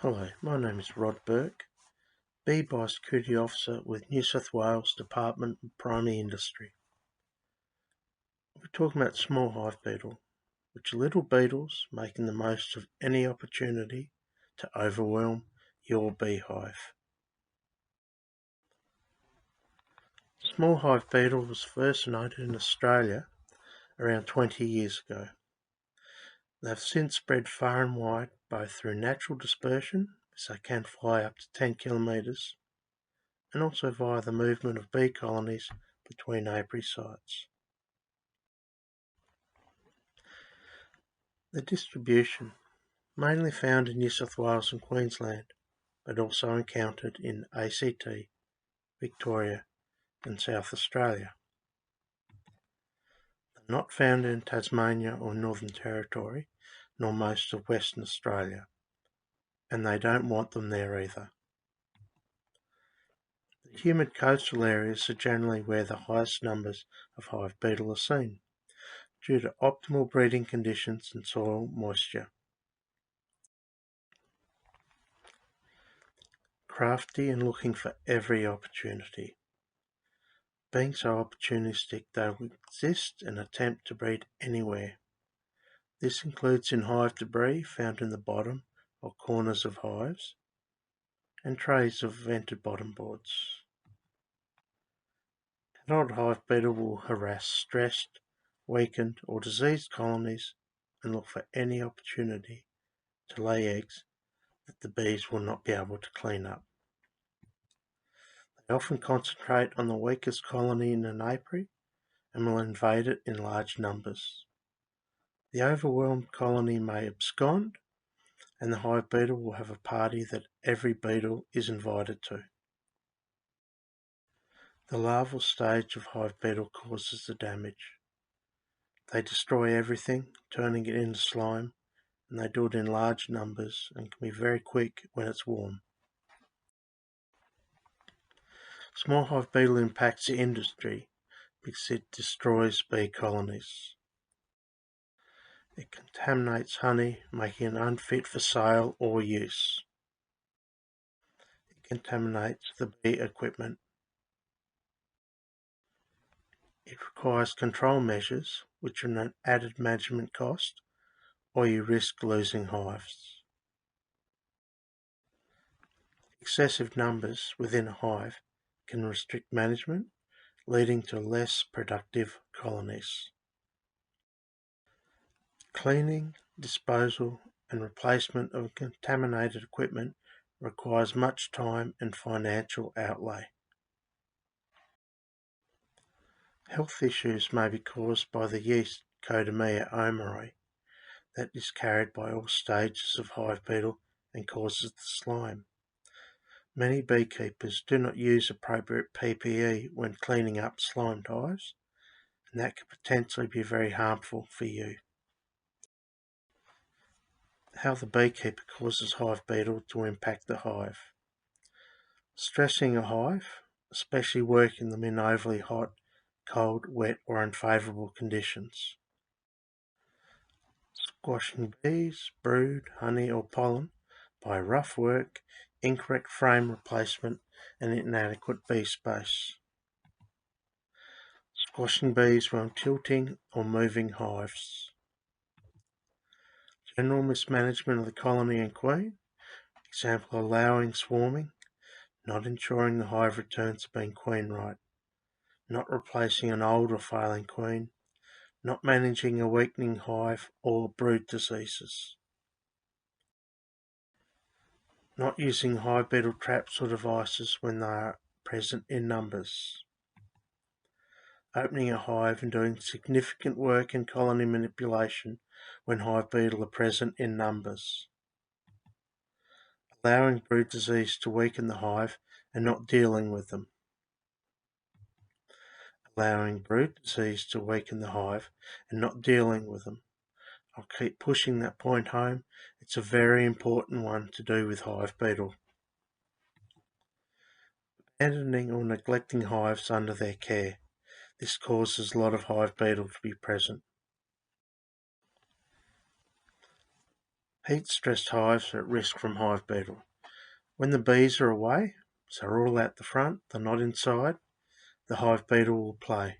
Hello, my name is Rod Bourke, Bee Biosecurity Officer with New South Wales Department of Primary Industry. We're talking about small hive beetle, which are little beetles making the most of any opportunity to overwhelm your beehive. Small hive beetle was first noted in Australia around 20 years ago. They have since spread far and wide, both through natural dispersion, as they can fly up to 10 kilometres, and also via the movement of bee colonies between apiary sites. The distribution, mainly found in New South Wales and Queensland, but also encountered in ACT, Victoria and South Australia. They're not found in Tasmania or Northern Territory, nor most of Western Australia, and they don't want them there either. The humid coastal areas are generally where the highest numbers of hive beetle are seen, due to optimal breeding conditions and soil moisture. Crafty and looking for every opportunity. Being so opportunistic, they will exist and attempt to breed anywhere. This includes in hive debris found in the bottom or corners of hives, and trays of vented bottom boards. Adult hive beetle will harass stressed, weakened or diseased colonies and look for any opportunity to lay eggs that the bees will not be able to clean up. They often concentrate on the weakest colony in an apiary and will invade it in large numbers. The overwhelmed colony may abscond, and the hive beetle will have a party that every beetle is invited to. The larval stage of hive beetle causes the damage. They destroy everything, turning it into slime, and they do it in large numbers and can be very quick when it's warm. Small hive beetle impacts the industry because it destroys bee colonies. It contaminates honey, making it unfit for sale or use. It contaminates the bee equipment. It requires control measures, which are an added management cost, or you risk losing hives. Excessive numbers within a hive can restrict management, leading to less productive colonies. Cleaning, disposal, and replacement of contaminated equipment requires much time and financial outlay. Health issues may be caused by the yeast Codemia omeri that is carried by all stages of hive beetle and causes the slime. Many beekeepers do not use appropriate PPE when cleaning up slimed hives, and that could potentially be very harmful for you. How the beekeeper causes hive beetle to impact the hive. Stressing a hive, especially working them in overly hot, cold, wet or unfavourable conditions. Squashing bees, brood, honey or pollen by rough work, incorrect frame replacement and inadequate bee space. Squashing bees while tilting or moving hives. General mismanagement of the colony and queen, example allowing swarming, not ensuring the hive returns to being queen right, not replacing an old or failing queen, not managing a weakening hive or brood diseases. Not using hive beetle traps or devices when they are present in numbers. Opening a hive and doing significant work in colony manipulation when hive beetle are present in numbers. Allowing brood disease to weaken the hive and not dealing with them. Allowing brood disease to weaken the hive and not dealing with them. I'll keep pushing that point home. It's a very important one to do with hive beetle. Abandoning or neglecting hives under their care. This causes a lot of hive beetle to be present. Heat-stressed hives are at risk from hive beetle. When the bees are away, so they're all out the front, they're not inside, the hive beetle will play.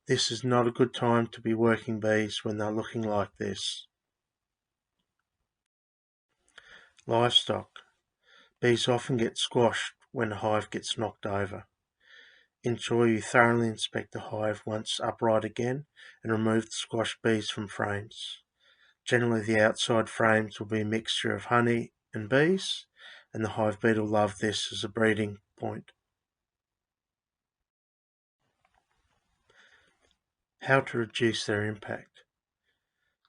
This is not a good time to be working bees when they're looking like this. Livestock. Bees often get squashed when a hive gets knocked over. Ensure you thoroughly inspect the hive once upright again and remove the squashed bees from frames. Generally the outside frames will be a mixture of honey and bees, and the hive beetle love this as a breeding point. How to reduce their impact.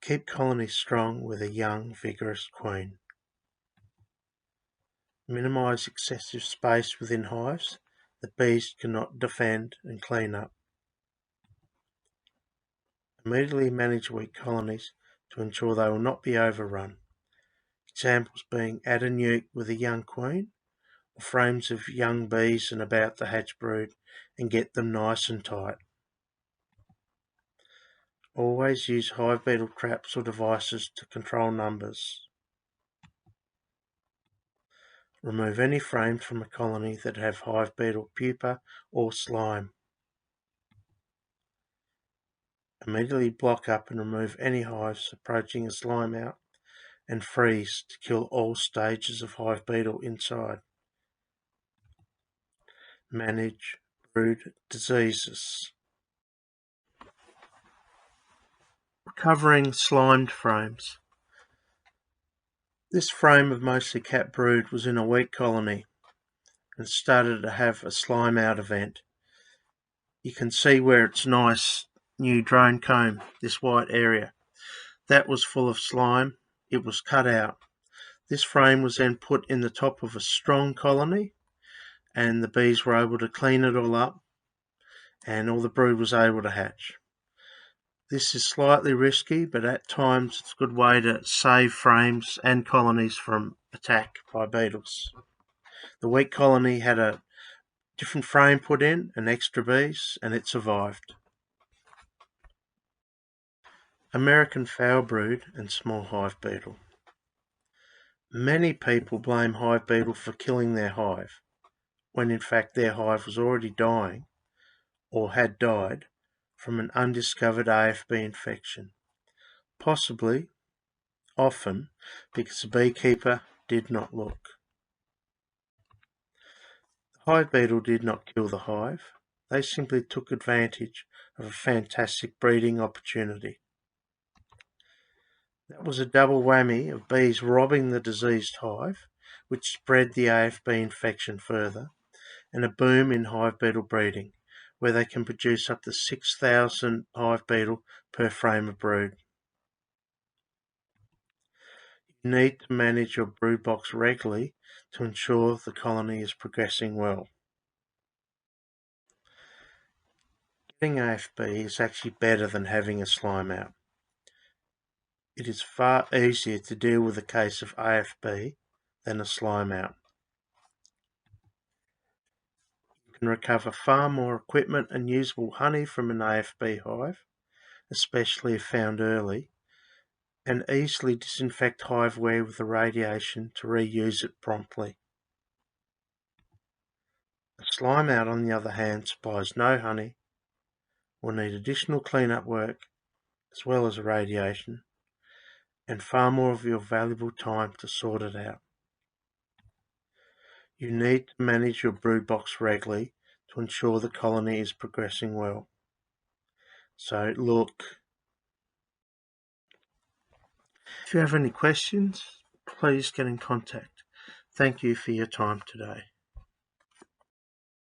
Keep colonies strong with a young, vigorous queen. Minimise excessive space within hives that bees cannot defend and clean up. Immediately manage weak colonies to ensure they will not be overrun. Examples being add a nuke with a young queen, or frames of young bees and about to hatch brood, and get them nice and tight. Always use hive beetle traps or devices to control numbers. Remove any frames from a colony that have hive beetle pupa or slime. Immediately block up and remove any hives approaching a slime out, and freeze to kill all stages of hive beetle inside. Manage brood diseases. Recovering slimed frames. This frame of mostly cat brood was in a weak colony and started to have a slime out event. You can see where it's nice new drone comb, this white area. That was full of slime. It was cut out. This frame was then put in the top of a strong colony, and the bees were able to clean it all up, and all the brood was able to hatch. This is slightly risky, but at times it's a good way to save frames and colonies from attack by beetles. The weak colony had a different frame put in and extra bees, and it survived. American foul brood and small hive beetle. Many people blame hive beetle for killing their hive, when in fact their hive was already dying, or had died, from an undiscovered AFB infection. Possibly, often, because the beekeeper did not look. The hive beetle did not kill the hive. They simply took advantage of a fantastic breeding opportunity. That was a double whammy of bees robbing the diseased hive, which spread the AFB infection further, and a boom in hive beetle breeding, where they can produce up to 6,000 hive beetle per frame of brood. You need to manage your brood box regularly to ensure the colony is progressing well. Getting AFB is actually better than having a slime out. It is far easier to deal with a case of AFB than a slime out. You can recover far more equipment and usable honey from an AFB hive, especially if found early, and easily disinfect hiveware with irradiation to reuse it promptly. A slime out, on the other hand, supplies no honey, will need additional cleanup work as well as irradiation, and far more of your valuable time to sort it out. You need to manage your brood box regularly to ensure the colony is progressing well. So look, if you have any questions, please get in contact. Thank you for your time today.